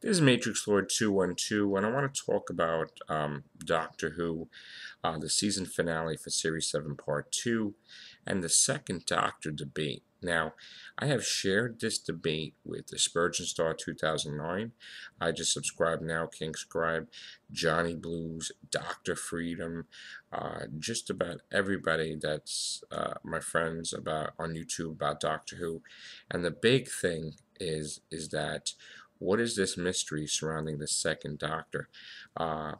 This is Matrix Lord 212, and I want to talk about Doctor Who, the season finale for Series 7 Part 2, and the second Doctor debate. Now, I have shared this debate with the Spurgeon Star 2009. I just subscribe now, King Scribe, Johnny Blues, Dr. Freedom, just about everybody that's my friends about on YouTube about Doctor Who. And the big thing is that what is this mystery surrounding the second Doctor?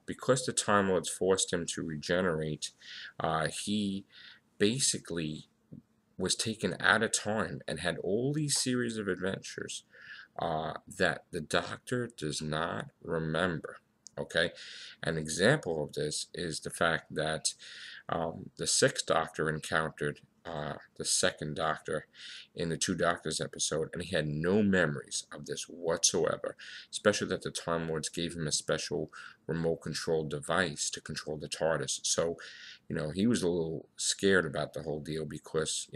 Because the Time Lords forced him to regenerate, he basically was taken out of time and had all these series of adventures that the Doctor does not remember. Okay, an example of this is the fact that the Sixth Doctor encountered the Second Doctor in the Two Doctors episode, and he had no memories of this whatsoever, especially that the Time Lords gave him a special remote control device to control the TARDIS. So, he was a little scared about the whole deal because,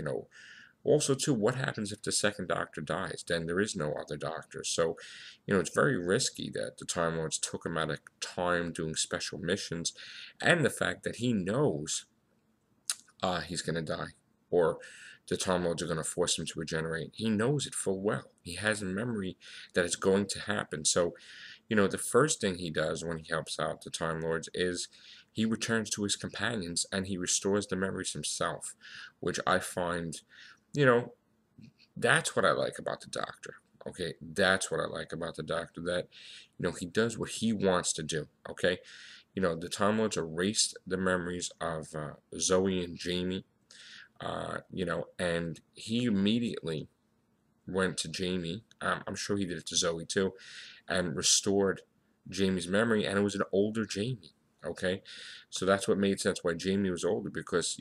also, too, what happens if the second Doctor dies? Then there is no other Doctor. So, it's very risky that the Time Lords took him out of time doing special missions, and the fact that he knows he's going to die, or the Time Lords are going to force him to regenerate. He knows it full well. He has a memory that it's going to happen. So, the first thing he does when he helps out the Time Lords is he returns to his companions and he restores the memories himself, which I find, you know, that's what I like about the Doctor. Okay, that's what I like about the Doctor. That he does what he wants to do. Okay, the Time Lords erased the memories of Zoe and Jamie. And he immediately went to Jamie. I'm sure he did it to Zoe too, and restored Jamie's memory, and it was an older Jamie. Okay, so that's what made sense why Jamie was older, because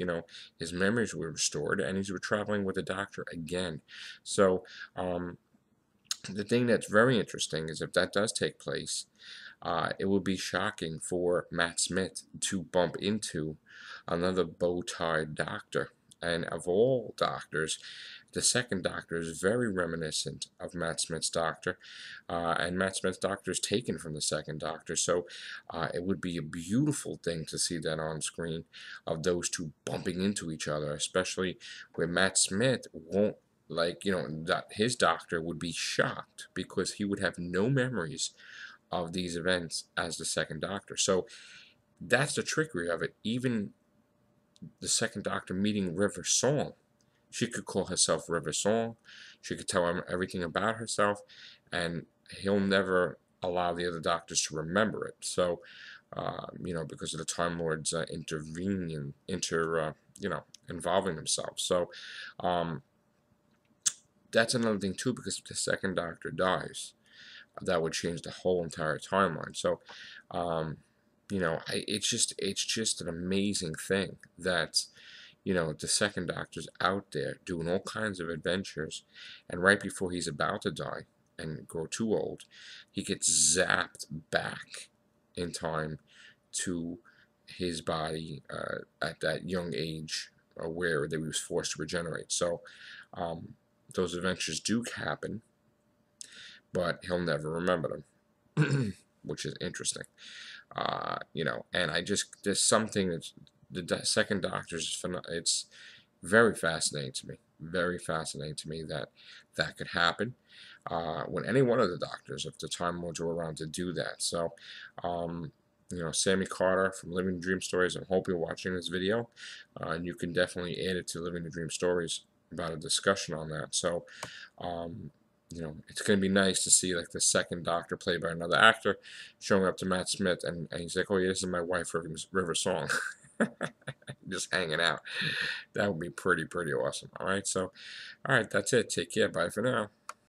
his memories were restored and he's traveling with the Doctor again. So the thing that's very interesting is if that does take place, it would be shocking for Matt Smith to bump into another bow-tied Doctor. And of all Doctors, the second Doctor is very reminiscent of Matt Smith's Doctor, and Matt Smith's Doctor is taken from the second Doctor. So it would be a beautiful thing to see that on screen of those two bumping into each other, especially where Matt Smith won't that his Doctor would be shocked because he would have no memories of these events as the second Doctor. So that's the trickery of it. Even the second Doctor meeting River Song, she could call herself River Song. She could tell him everything about herself, and he'll never allow the other Doctors to remember it. So, because of the Time Lords involving themselves. So, that's another thing too, because if the second Doctor dies, that would change the whole entire timeline. So, it's just an amazing thing that the second Doctor's out there doing all kinds of adventures, and right before he's about to die and grow too old, he gets zapped back in time to his body at that young age, where he was forced to regenerate. So those adventures do happen, but he'll never remember them, which is interesting. And there's something that's the second Doctor's, it's very fascinating to me. Very fascinating to me that could happen when any one of the Doctors, if the Time Lords were around to do that. So, Sammy Carter from Living the Dream Stories, I hope you're watching this video, and you can definitely add it to Living the Dream Stories about a discussion on that. So, it's going to be nice to see like the second Doctor played by another actor showing up to Matt Smith, and he's like, "Oh yeah, this is my wife, River Song," just hanging out. That would be pretty awesome. All right, that's it. Take care. Bye for now.